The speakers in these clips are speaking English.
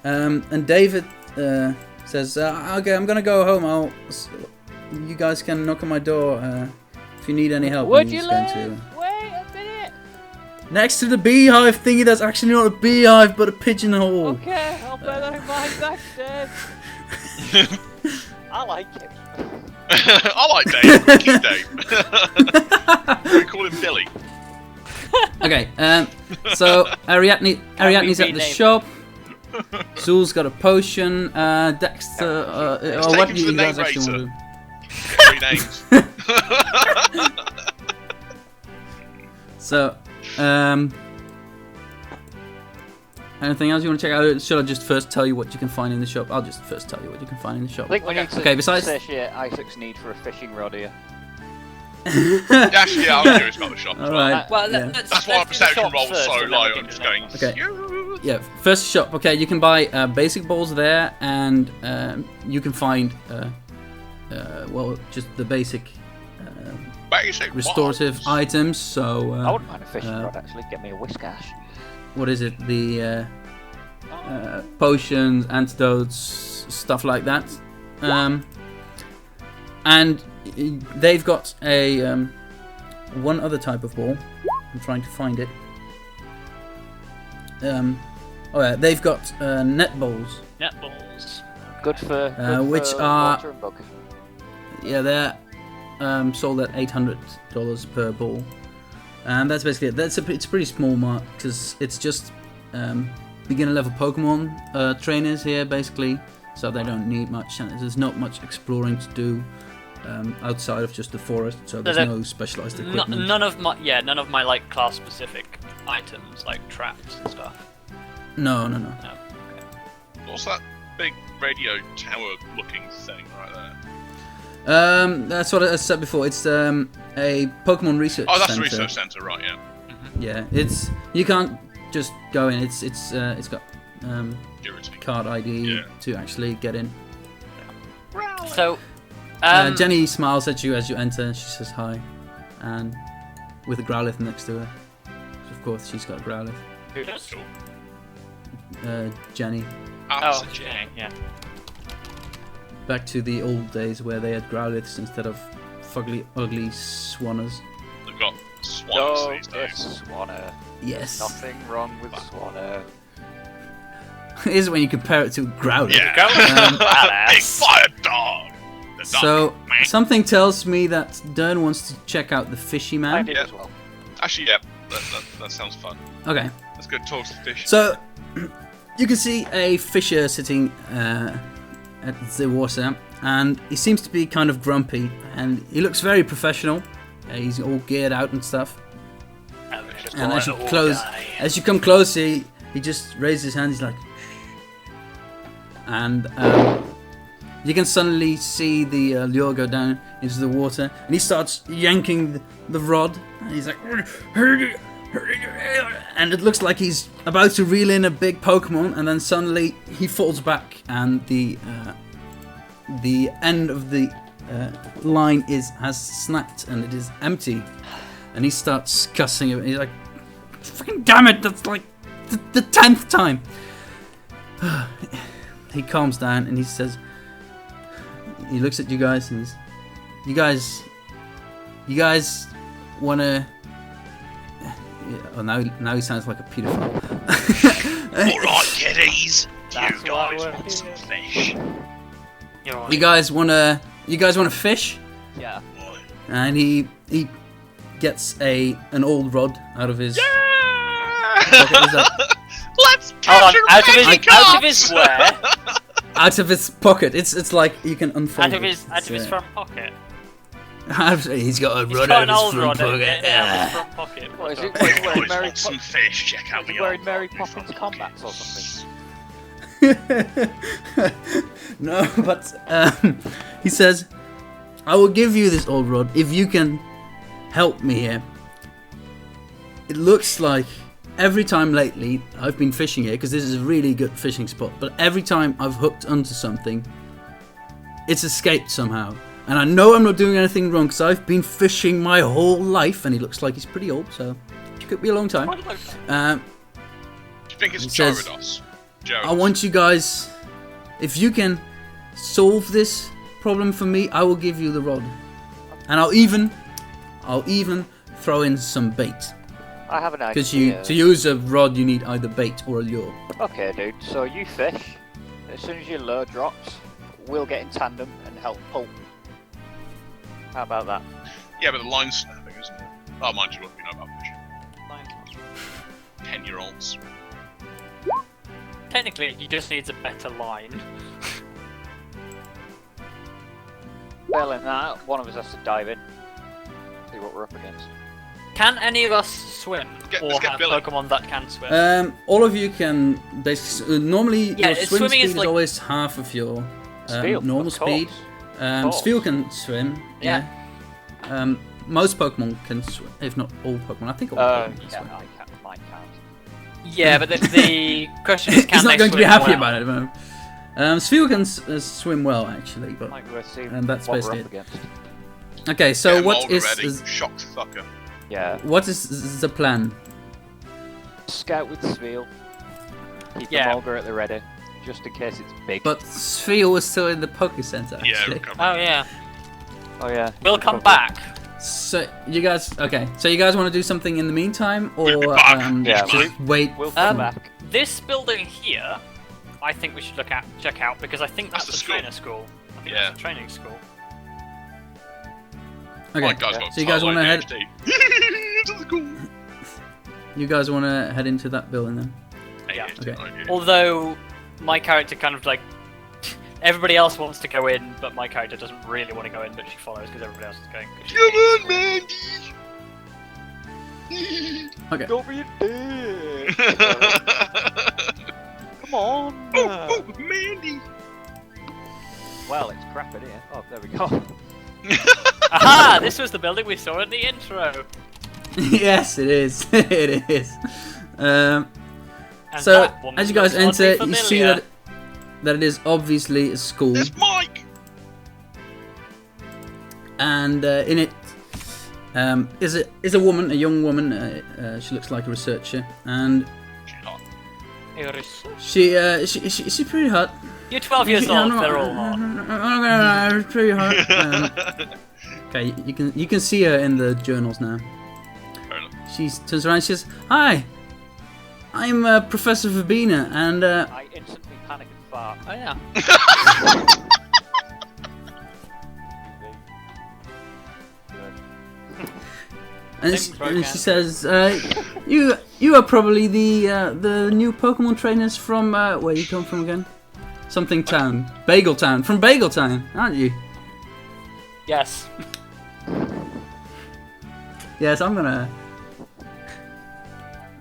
And David says, "Okay, I'm gonna go home. You guys can knock on my door if you need any help." Would you live? Wait a minute. Next to the beehive thingy, that's actually not a beehive, but a pigeonhole. Okay, I'll bear that in mind next Dave. I like him. I like Dave. We keep Dave. We call him Billy. Okay, so Ariadne's at the shop. Zul's got a potion. Dexter. What do you guys actually want to do? 3 names. So, anything else you want to check out? Should I just first tell you what you can find in the shop? I'll just first tell you what you can find in the shop. I think we need to satiate Isaac's need for a fishing rod here. Actually, yeah, I'm curious about the shop as well. Alright. Well, yeah. That's why our perception roll was so low. I'm just going. Okay. Yeah, first shop. Okay, you can buy basic balls there, and you can find just the basic restorative balls. items. So I wouldn't mind a fishing rod actually. Get me a whiskash. What is it? The potions, antidotes, stuff like that. And they've got a one other type of ball. I'm trying to find it. They've got net balls. Net balls. Good for which are water and bug. Yeah, they're sold at $800 per ball, and that's basically it. It's a pretty small mark because it's just beginner level Pokemon trainers here basically, so they don't need much, and there's not much exploring to do outside of just the forest. So there's no specialized equipment. None of my like class specific items like traps and stuff. No. Okay. What's that big radio tower looking thing right there? That's what I said before. It's a Pokemon research. Oh, that's center. the research center, right? Yeah. Yeah, you can't just go in. It's got card ID to actually get in. So, Jenny smiles at you as you enter. And she says hi, and with a Growlithe next to her. Of course, she's got a Growlithe. Who does? Jenny. Oh, Jenny. Yeah. Back to the old days where they had Growlithes instead of ugly Swanners. They've got swans these days. Swanner. Yes. Nothing wrong with Swanner. It is when you compare it to Growlithe. Yeah. Big fire dog. So, something tells me that Darren wants to check out the fisherman. I did as well. Actually, yeah. That sounds fun. Okay. Let's go talk to the fish. So, you can see a fisher sitting at the water, and he seems to be kind of grumpy, and he looks very professional. He's all geared out and stuff. And as you come close, he just raises his hand. He's like, and you can suddenly see the lure go down into the water, and he starts yanking the rod. And he's like, and it looks like he's about to reel in a big Pokemon, and then suddenly he falls back, and the end of the line has snapped, and it is empty. And he starts cussing it. He's like, "Fucking damn it! That's like the 10th time." He calms down and he says, he looks at you guys and he's, you guys wanna? Oh, now he sounds like a pedophile. Alright, kiddies. You guys want some fish? You guys wanna fish? Yeah. And he gets an old rod out of his pocket. Let's catch out of his where? Out of his pocket. It's like you can unfold. Out of his front pocket. He's got a rod got out of his front pocket. Yeah, front pocket. What is it? Hey boys, want some fish? Check out the wearing old Mary rod. Poppins combats or something? No, but he says, "I will give you this old rod if you can help me here. It looks like every time lately I've been fishing here, because this is a really good fishing spot, but every time I've hooked onto something, it's escaped somehow. And I know I'm not doing anything wrong because I've been fishing my whole life." And he looks like he's pretty old, so it could be a long time. Do you think it's a Gyarados? Joe. I want you guys, if you can solve this problem for me, I will give you the rod, and I'll even throw in some bait. I have an idea. Because to use a rod, you need either bait or a lure. Okay, dude. So you fish. As soon as your lure drops, we'll get in tandem and help pull. How about that? Yeah, but the line's snapping, isn't it? Oh, mind you, what do we know about fishing? 10-year-olds. Technically, he just needs a better line. Well, in that, one of us has to dive in. See what we're up against. Can any of us swim? Let's Or get have Billy. Pokemon that can swim? All of you can basically. Normally, Yeah, your swim swimming speed is is like- always half of your Spiel, normal of course. speed. course. Spiel can swim. Yeah. Most Pokemon can swim, if not all Pokemon. I think all Pokemon can Yeah, swim. mine can't. Yeah, but the question is, can He's not they going to be swim happy well? about it at the moment. Spiel can swim well, actually, but Might be worth seeing And that's what we're basically up against. okay. So Get 'em what old is already. Shocked fucker. Yeah. what is the plan? Scout with Spiel. Keep Yeah. the Mulga at the ready, just in case it's big. But Spiel was still in the Poke Center, Yeah, actually. come Oh yeah, Oh yeah. we'll come back. So you guys, okay? So you guys want to do something in the meantime, We'll be or back. Yeah, just wait? We'll come Um, back. This building here, I think we should check out because I think That's that's, the a school. trainer school. I think Yeah. that's a training school. Okay. Right, guys, got So you guys want wanna to head- Into the school. You guys want to head into that building then? Yeah. Okay. Although my character kind of like everybody else wants to go in, but my character doesn't really want to go in, but she follows because everybody else is going. 'cause she Come hates on, Mandy. Okay. Don't be a dick. Come on. Oh, Mandy. Well, it's crap in here. Oh, there we go. Aha! This was the building we saw in the intro. Yes, it is. It is. And So that one as you guys looks enter, oddly you see familiar. that it is obviously a school, It's Mike. and in it is a woman, a young woman. She looks like a researcher, and She's hot. she's pretty hot. You're 12 years Yeah, old. no, They're all hot. no, pretty hot. Okay, you can see her in the journals now. Fair enough. She turns around and she says, "Hi, I'm Professor Verbena, and I instantly panic and fart. Oh yeah. and she says, you are probably the new Pokemon trainers from where you come from again? Something Town, Bagel Town, from Bagel Town, aren't you?" Yes. Yes, I'm gonna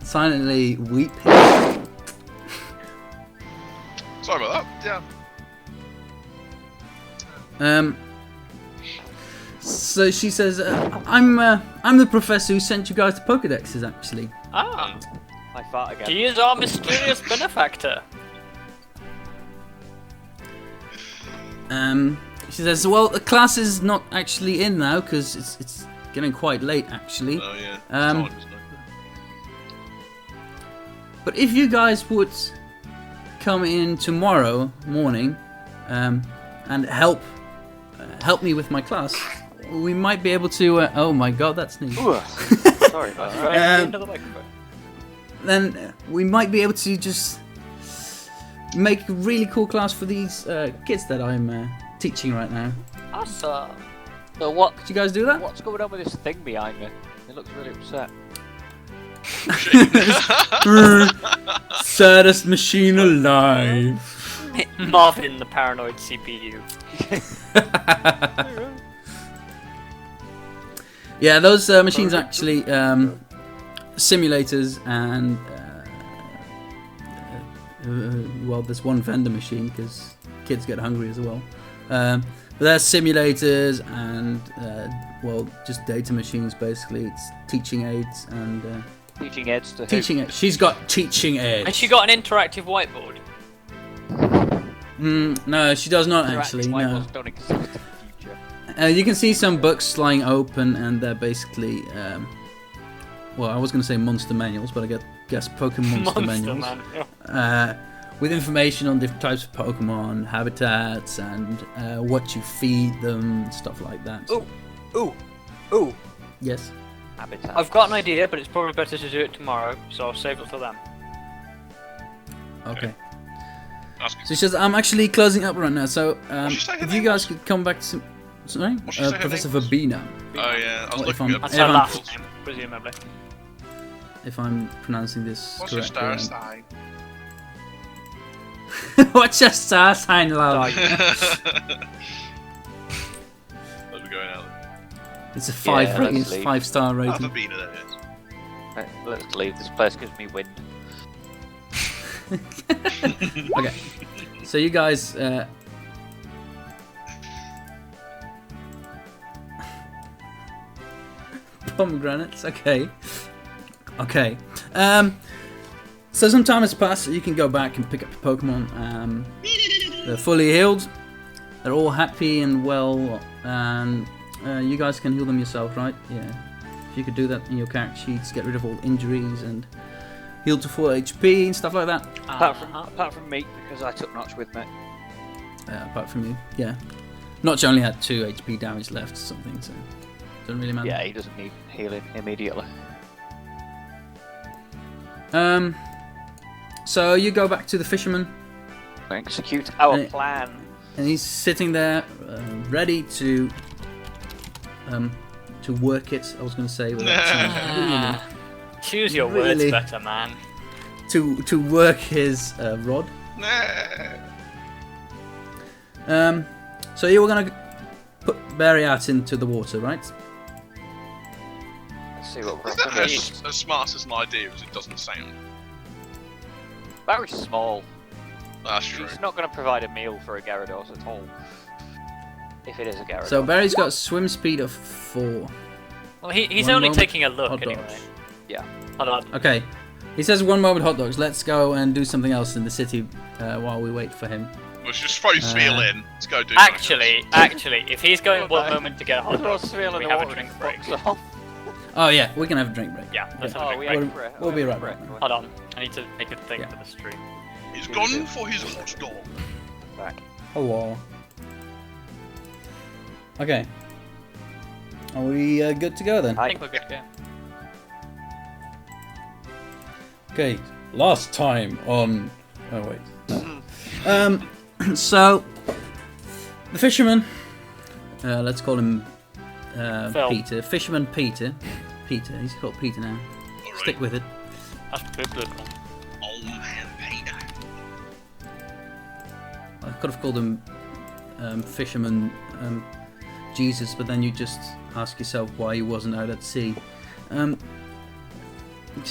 silently weep here. Sorry about that. Yeah. So she says, I'm the professor who sent you guys to Pokedexes, actually. Ah. I fart again. He is our mysterious benefactor. She says, well, the class is not actually in now because it's getting quite late, actually. Oh yeah. Um, Time, isn't it? But if you guys would come in tomorrow morning and help me with my class, we might be able to. Oh my God, that's neat. Sorry about that. Into the microphone. Then we might be able to just make a really cool class for these kids that I'm teaching right now. Awesome. So what? Could you guys do that? What's going on with this thing behind me? It looks really upset. Saddest machine alive. Marvin, the paranoid CPU. Yeah, those machines are actually simulators, and well, there's one vendor machine because kids get hungry as well. But they're simulators and well, just data machines basically. It's teaching aids and Teaching aids to who? teaching aids. She's got teaching aids. And she got an interactive whiteboard. No, she does not Interactive actually. No. whiteboards don't exist in the future. You can see some books lying open, and they're basically, well, I was going to say monster manuals, but I guess Pokemon monster manuals. Man. with information on different types of Pokemon, habitats, and what you feed them, stuff like that. Ooh. Yes. Habitat. I've got an idea, but it's probably better to do it tomorrow, so I'll save it for them. Okay. That's good. So she says, I'm actually closing up right now, so What'd she say her if you name guys was? could come back to... Sorry? What'd she say her Professor name was? Verbena, Oh yeah, I was Well, if looking I'm- at That's her Everyone- last name, presumably. if I'm pronouncing this What's your correctly. star sign? What's your star sign, love? How's we going out? It's a 5 Yeah, rating, let's it's leave. 5-star I've rating. been there yet. Right, let's leave. This place gives me wind. Okay, so you guys... Pomegranates, okay. Okay. So some time has passed, you can go back and pick up your Pokemon. They're fully healed. They're all happy and well, and you guys can heal them yourself, right? Yeah. If you could do that in your character sheets, get rid of all injuries and heal to full HP and stuff like that. Apart from me, because I took Notch with me. Apart from you, yeah. Notch only had 2 HP damage left or something, so doesn't really matter. Yeah, he doesn't need healing immediately. So you go back to the fisherman, Execute our Hey. plan. and he's sitting there, ready to work it. I was going to say, without saying Choose your Really? words better, man. to work his rod. So you were going to put Barry out into the water, right? Let's see what we're Is that up as smart as an idea as it doesn't sound? Barry's small. That's true. He's not going to provide a meal for a Gyarados at all. If it is a Gyarados. So Barry's got a swim speed of 4. Well, he's One only moment, taking a look hot dogs. anyway. Yeah. Hold on. Okay. He says 1 moment hot dogs. Let's go and do something else in the city while we wait for him. Let's just throw Sveal in. Let's go do Actually, if he's going 1 moment to get a hot Throw dog, Sveal in we the have a water drink and break. fucks off. Oh yeah, we can have a drink break. Yeah, let's have a Oh, drink we break. had We'll- break. we'll be right break. back. Hold on, I need to make a thing Yeah. for the stream. He's gone for his hot dog. Back. Oh wow. Okay. Are we good to go then? I think we're good. Yeah. Okay. Last time on. Oh wait. No. So the fisherman. Let's call him Phil. Peter. Fisherman Peter. Peter. He's called Peter now. Alright. Stick with it. That's biblical. Oh man, Peter. I could have called him Fisherman Jesus, but then you just ask yourself why he wasn't out at sea. Because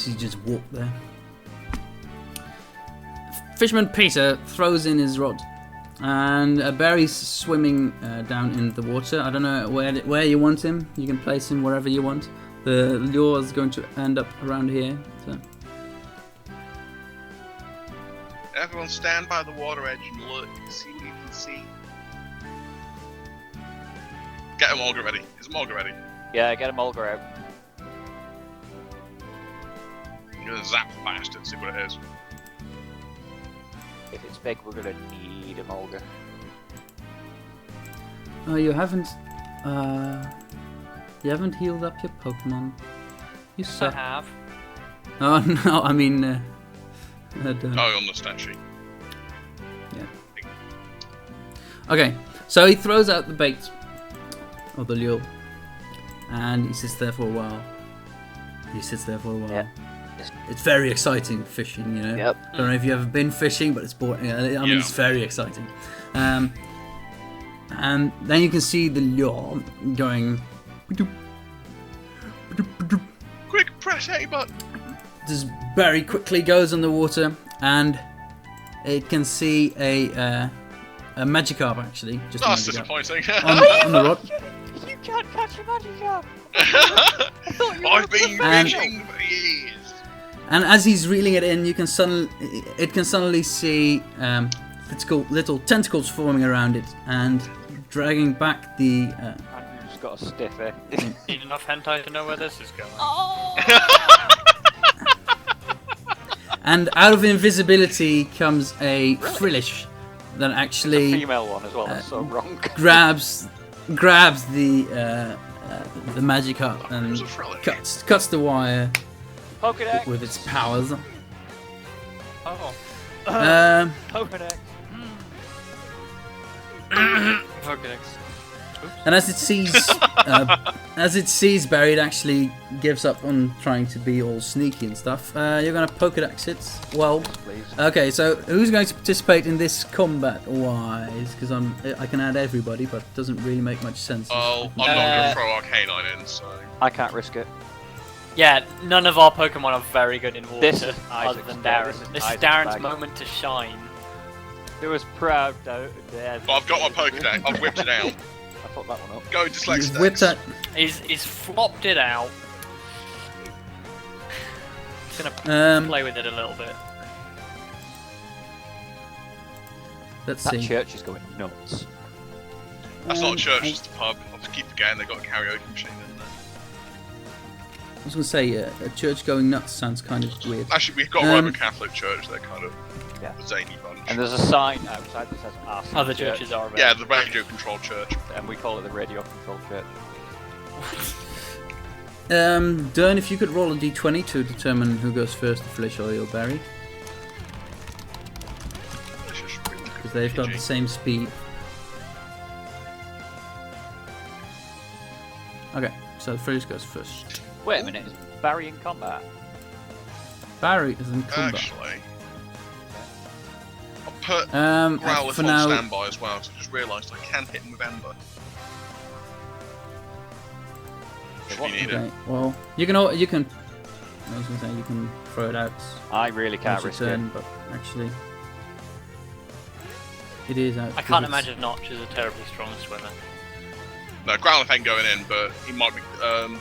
he just walked there. Fisherman Peter throws in his rod, and Barry's swimming down in the water. I don't know where you want him. You can place him wherever you want. The lure is going to end up around here. So. Everyone stand by the water edge and look. See what you can see. Get him Olga ready. Is Olga ready? Yeah, get him Olga out. I'm gonna zap the bastard, see what it is. If it's big, we're gonna need him Olga. Oh, you haven't healed up your Pokemon. You I suck. have. Oh no, I mean, don't. Oh, on the stat sheet. Okay, so he throws out the bait, or the lure, and he sits there for a while. Yeah. It's very exciting fishing, you know. Yep. I don't know if you've ever been fishing, but it's boring. I mean, Yeah. it's very exciting. And then you can see the lure going. Quick, press A button. This very quickly goes underwater, and it can see a Magikarp actually. Just a That's Magikarp. disappointing. On the rod. You can't catch a Magikarp! I've been And- fishing for years. And as he's reeling it in, it can suddenly see little tentacles forming around it and dragging back the. Andrew's got a stiff eh? Need enough hentai to know where this is going. And out of invisibility comes a Frillish that actually Female one as well. That's so wrong. grabs the magic hut and There's a Frillish. cuts the wire Pokédex. with its powers. Oh. Pokédex. Pokédex. And as it sees Barry, it actually gives up on trying to be all sneaky and stuff. You're gonna Pokédex it. Well, Please. okay. So who's going to participate in this combat-wise? Because I can add everybody, but it doesn't really make much sense. Oh, I'm not gonna throw Arcanine in, so. I can't risk it. Yeah, none of our Pokemon are very good in water, This is other Isaac's than bag. Darren. This is This is Isaac's Darren's bag. moment to shine. It was proud though. But I've got my Pokédex. I've whipped it out. I put that one up. Go You've Dyslexidex. whipped that. He's flopped it out. He's gonna play with it a little bit. Let's That see. church is going nuts. That's not a church, it's a pub. I just keep forgetting they've got a karaoke machine in there. I was going to say, a church going nuts sounds kind of weird. Actually, we've got a Roman Catholic church. They're kind of Yeah. a zany bunch. And there's a sign outside that says Arsenal Other Church, churches are. Yeah, the radio controlled church. and we call it the radio controlled church. Darren, if you could roll a d20 to determine who goes first, the Frillish or Barry, It's just really because they've got the same speed. Okay, so the Frillish goes first. Wait a minute, is Barry in combat? Barry is in combat. Actually, I'll put Growlithe For on now, standby as well, so I just realised I can hit him with Ember. Should what? you need okay. it? Well, you can. I was gonna say you can throw it out. I really can't once risk your it. turn, but actually, it is out. I can't imagine Notch is a terribly strong swimmer. No, Growlithe ain't going in, but he might be.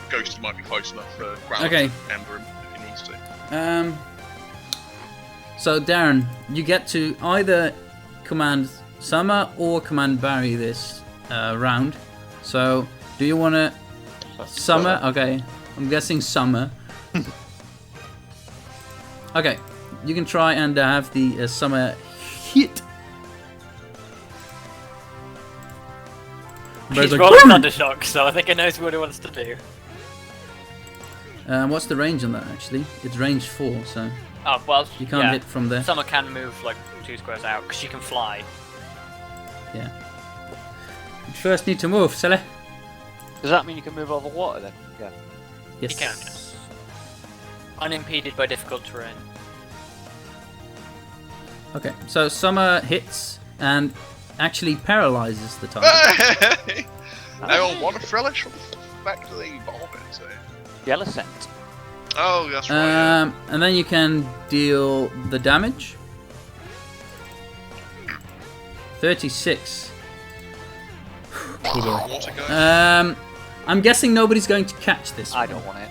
Ghosty might be close enough for Growlithe Okay. to Ember him if he needs to. So Darren, you get to either command Summer or command Barry this round. So, do you want to Summer? Okay, I'm guessing Summer. Okay, you can try and have the Summer hit. He's Barry's like, rolling "Boom!" Thundershock, so I think he knows what he wants to do. What's the range on that actually? It's range 4, so Oh, well, you can't yeah. hit from there. Summer can move like 2 squares out because she can fly. Yeah. You first need to move, silly. Does that mean you can move over water then? Yeah. Yes. You can, yes. Unimpeded by difficult terrain. Okay, so Summer hits and actually paralyzes the target. Hey! They all want a Frillish? What the fuck do they evolve into? Yellow scent. Oh, that's right. Yeah. And then you can deal the damage. 36. Water guy. I'm guessing nobody's going to catch this. I one. don't want it.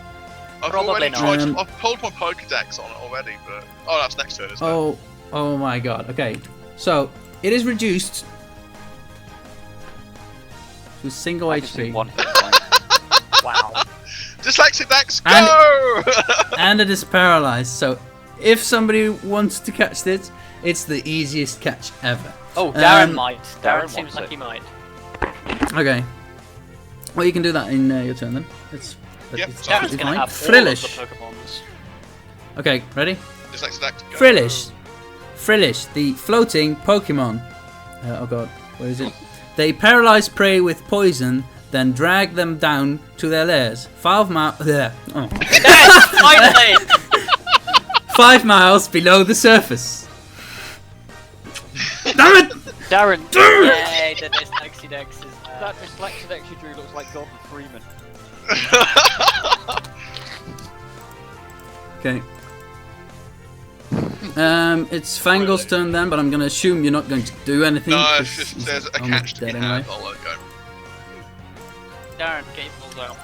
I've probably already not. tried. I've pulled my Pokédex on it already, but that's next turn, isn't it? Oh my god. Okay, so it is reduced to a single I can see HP, one hit point. Wow. Dyslexidex, And- go! and it is paralyzed. So if somebody wants to catch this, it's the easiest catch ever. Oh, Darren Um, might. Darren Darren seems wants like it. he might. Okay. Well, you can do that in your turn then. It's Yep, it's Darren's Darren's absolutely gonna fine. have Frillish. all of the Pokemons. Okay, ready? Dyslexidex, go! Frillish. Frillish, the floating Pokemon. Oh god, where is it? They paralyze prey with poison, then drag them down to their lairs. 5 miles. There. Oh. Yes! Finally! 5 miles below the surface. Damn it! Darren, Yay, the Dyslexidex is that Dyslexidex you drew looks like Gordon Freeman. Okay. It's Fangol's turn then, but I'm gonna assume you're not going to do anything. No, 'cause it's just he's there's a almost catch to be dead had. anyway. I'll let it go. Darren, get your balls out.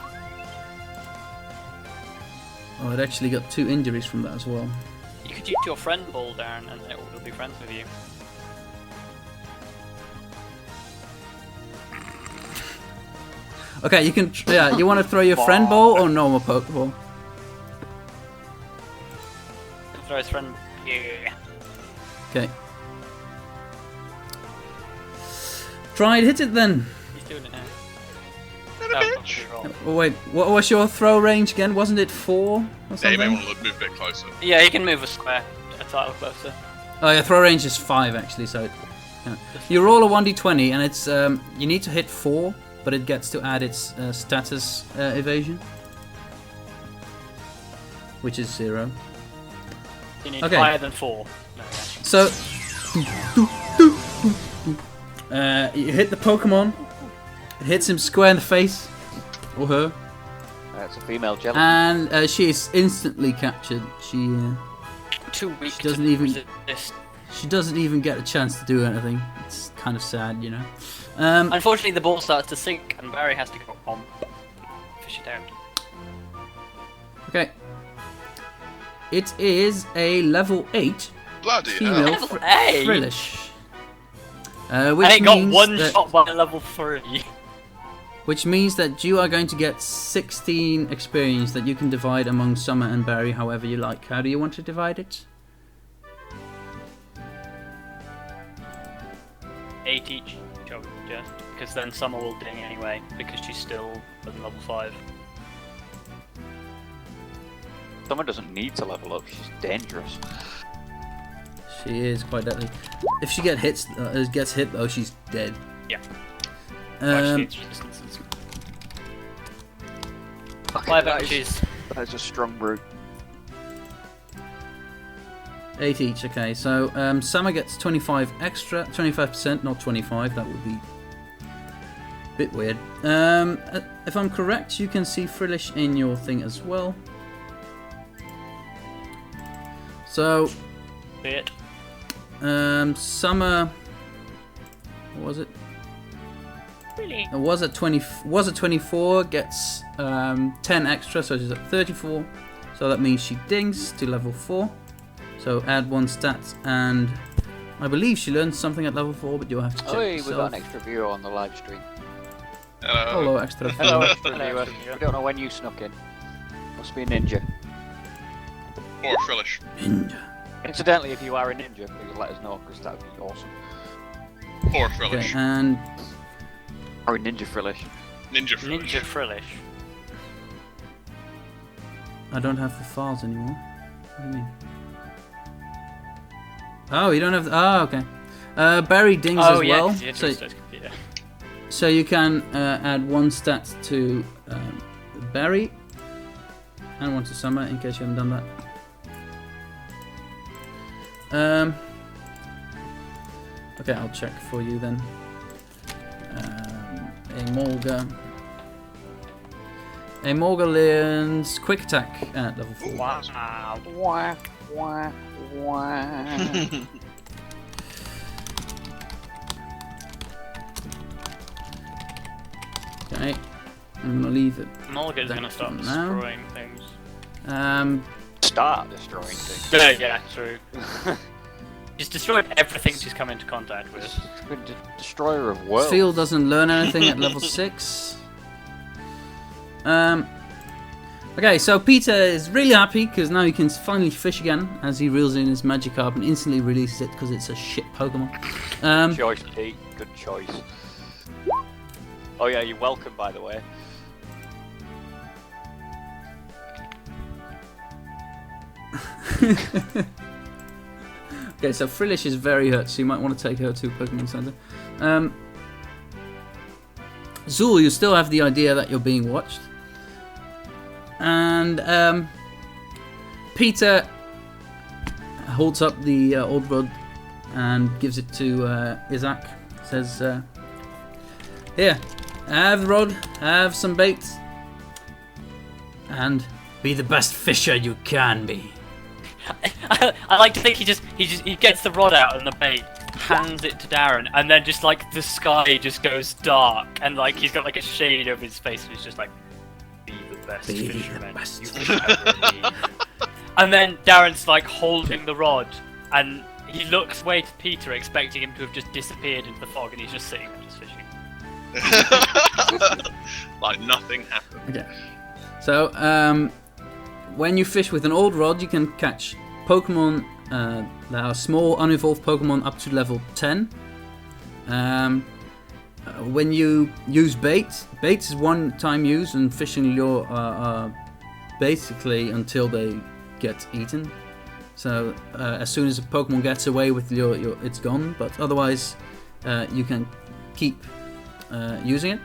Oh, it actually got 2 injuries from that as well. You could use your friend ball, Darren, and it will be friends with you. Okay, you can. Yeah, you want to throw your friend ball or normal Pokeball? Throw his friend Yeah. Okay. Try and hit it then. He's doing it now. Little bitch. Oh, wait, what was your throw range again? Wasn't it 4 or Yeah, something? you may want to move a bit closer. Yeah, he can move a square a title closer. Oh yeah, throw range is 5 actually, so you roll a 1d20 and it's you need to hit 4, but it gets to add its status evasion, which is 0. You need Okay. higher than 4. No, So you hit the Pokemon, it hits him square in the face, or her, It's a female jelly. and she is instantly captured. too weak She doesn't to even- resist. She doesn't even get a chance to do anything. It's kind of sad, you know. Unfortunately, the ball starts to sink, and Barry has to go on. Fish it out. Okay. It is a level 8 Bloody female hell. Level 8? Frillish. And Which it got means one that- shot by level 3. Which means that you are going to get 16 experience that you can divide among Summer and Barry however you like. How do you want to divide it? 8 each, yeah. Because then Summer will ding anyway, because she's still at level 5. Someone doesn't need to level up. She's dangerous. She is quite deadly. If she gets hit though, she's dead. Yeah. Um, Resistances. Okay, 5 that is- inches. That is a strong brute. 8 each, okay. So Summer gets 25 extra, 25%, not 25. That would be a bit weird. If I'm correct, you can see Frillish in your thing as well. So See it. Summer, what was it? Really? It was at 24, gets 10 extra, so she's at 34. So that means she dings to level 4. So add 1 stat, and I believe she learns something at level 4, but you'll have to check Oh, we yourself. got an extra viewer on the live stream. Hello, extra Hello, four. extra viewer. We don't know when you snuck in. Must be a ninja. Or a Frillish. Ninja. Incidentally, if you are a ninja, please let us know, because that would be awesome. Or a Okay, Frillish. and Or a ninja Frillish. Ninja Frillish. Ninja Frillish. I don't have the files anymore. What do you mean? Oh, you don't have. Oh, okay. Barry dings Oh, as yeah, well, 'cause you so introduced those computer. so you can add 1 stat to Barry and 1 to Summer in case you haven't done that. Okay, I'll check for you then. Emolga learns quick attack at level 4. Wow. Wah, wah, wah. Okay, I'm gonna leave it. Mulligan's gonna start From now. destroying things. Start destroying things. Yeah, true. She's destroyed everything she's come into contact with. She's been destroyer of worlds. Seal doesn't learn anything at level 6. Okay, so Peter is really happy because now he can finally fish again as he reels in his Magikarp and instantly releases it because it's a shit Pokemon. Choice, Pete. Good choice. Oh yeah, you're welcome, by the way. Okay, so Frillish is very hurt, so you might want to take her to Pokemon Center. Zool, you still have the idea that you're being watched. And Peter holds up the old rod and gives it to Isaac. Says, here, have the rod, have some bait, and be the best fisher you can be. I like to think he gets the rod out and the bait, hands it to Darren, and then just like the sky just goes dark and like he's got like a shade over his face and he's just like, be the best Be the fisherman best. you will ever be. And then Darren's like holding the rod and he looks away to Peter expecting him to have just disappeared into the fog and he's just sitting there just fishing. Like nothing happened. Okay. So, when you fish with an old rod, you can catch Pokemon there are small unevolved Pokemon up to level 10. When you use bait is one-time use, and fishing lure are basically until they get eaten. So as soon as a Pokemon gets away with lure, it's gone. But otherwise, you can keep using it.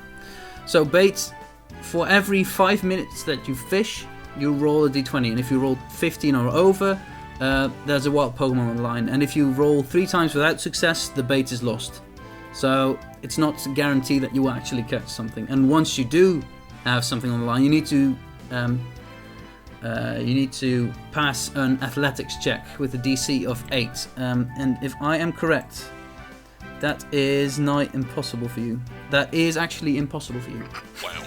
So bait, for every 5 minutes that you fish, you roll a d20, and if you roll 15 or over, there's a wild Pokemon on the line. And if you roll 3 times without success, the bait is lost. So it's not a guarantee that you will actually catch something. And once you do have something on the line, you need to pass an athletics check with a DC of 8. And if I am correct, that is nigh impossible for you. That is actually impossible for you. Wow.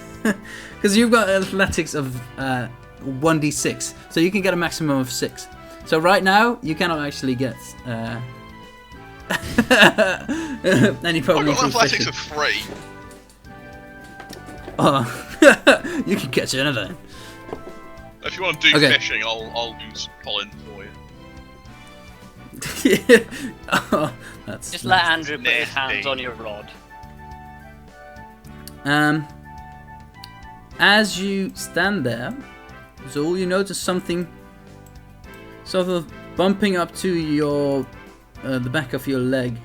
Because you've got athletics of 1d6, so you can get a maximum of 6. So right now, you cannot actually get any Pokemon. I've got athletics of 3. Oh, you can catch anything. If you want to do fishing, I'll do some pollen for you. Oh, Just let Andrew put his hands on your rod. As you stand there, Zul, you notice something sort of bumping up to your the back of your leg,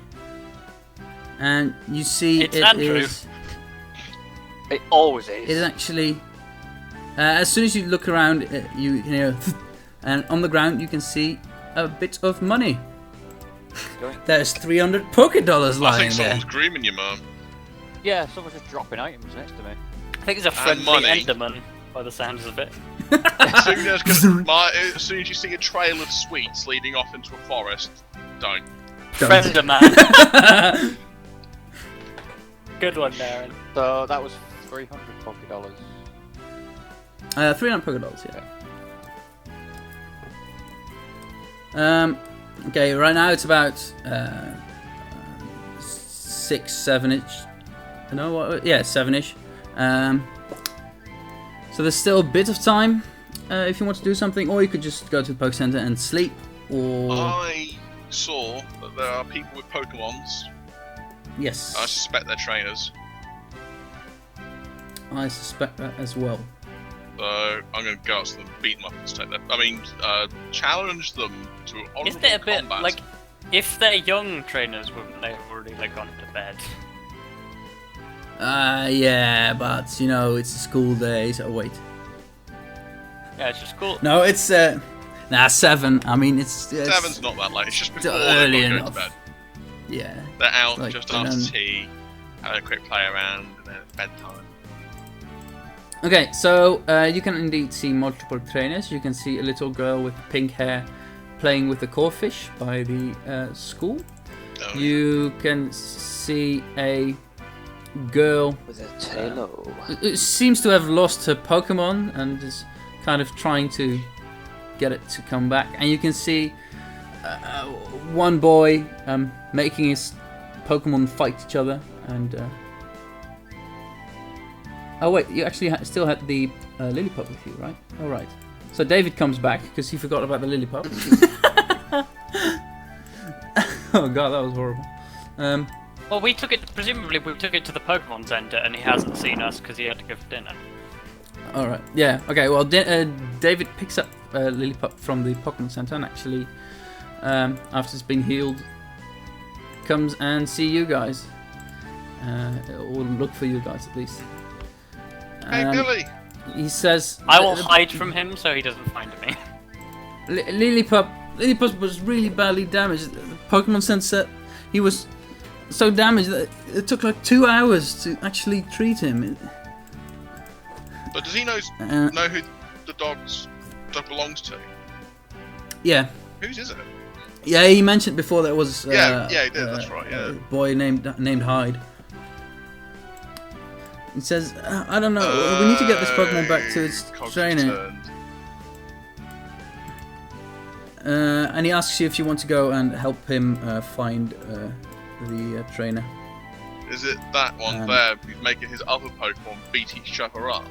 and you see It's Andrew. It always is. It is actually. As soon as you look around, you can hear, and on the ground you can see a bit of money. There's 300 Pokédollars I lying think there. someone's grooming you, man. Yeah, someone's just dropping items next to me. I think it's a friendly money. Enderman, by the sounds of it. As soon as you see a trail of sweets leading off into a forest, don't. Frienderman. Good one, Darren. So that was 300 Pokédollars. 300 Pokédollars, yeah. Okay, right now it's about 6, 7-ish. No, what? Yeah, 7-ish. So there's still a bit of time if you want to do something, or you could just go to the Poke Center and sleep, or... I saw that there are people with Pokemons. Yes. I suspect they're trainers. I suspect that as well. So I'm going to go up to them, beat them up, and take them. Challenge them to honourable Isn't it a bit combat. like, if they're young trainers, wouldn't they have already gone to bed? Yeah, but you know, it's a school day, so wait. Yeah, it's just cool. No, it's 7. I mean, it's 7's not that late. It's just before early they're going enough. to bed. Yeah. They're out Like, just after tea, having a quick play around, and then it's bedtime. Okay, so you can indeed see multiple trainers. You can see a little girl with pink hair playing with the corfish by the school. Oh, You can see a girl With a tail. who seems to have lost her Pokemon and is kind of trying to get it to come back. And you can see one boy making his Pokemon fight each other. And oh wait, you actually still had the Lillipup with you, right? All right. So David comes back because he forgot about the Lillipup. Oh god, that was horrible. Well, presumably we took it to the Pokemon Center, and he hasn't seen us because he had to go for dinner. All right. Yeah. Okay. Well, David picks up Lillipup from the Pokémon Center and actually, after it's been healed, comes and see you guys, or look for you guys at least. Hey, Billy! He says, I will hide from him so he doesn't find me. Lillipup was really badly damaged. The Pokemon Center said he was so damaged that it took like 2 hours to actually treat him. But does he know who the dog belongs to? Yeah. Whose is it? Yeah, he mentioned before there was Yeah, he did, that's right, yeah. a boy named Hyde. He says, I don't know, we need to get this Pokemon back to its trainer. And he asks you if you want to go and help him find the trainer. Is it that one there who's making his other Pokemon beat each other up?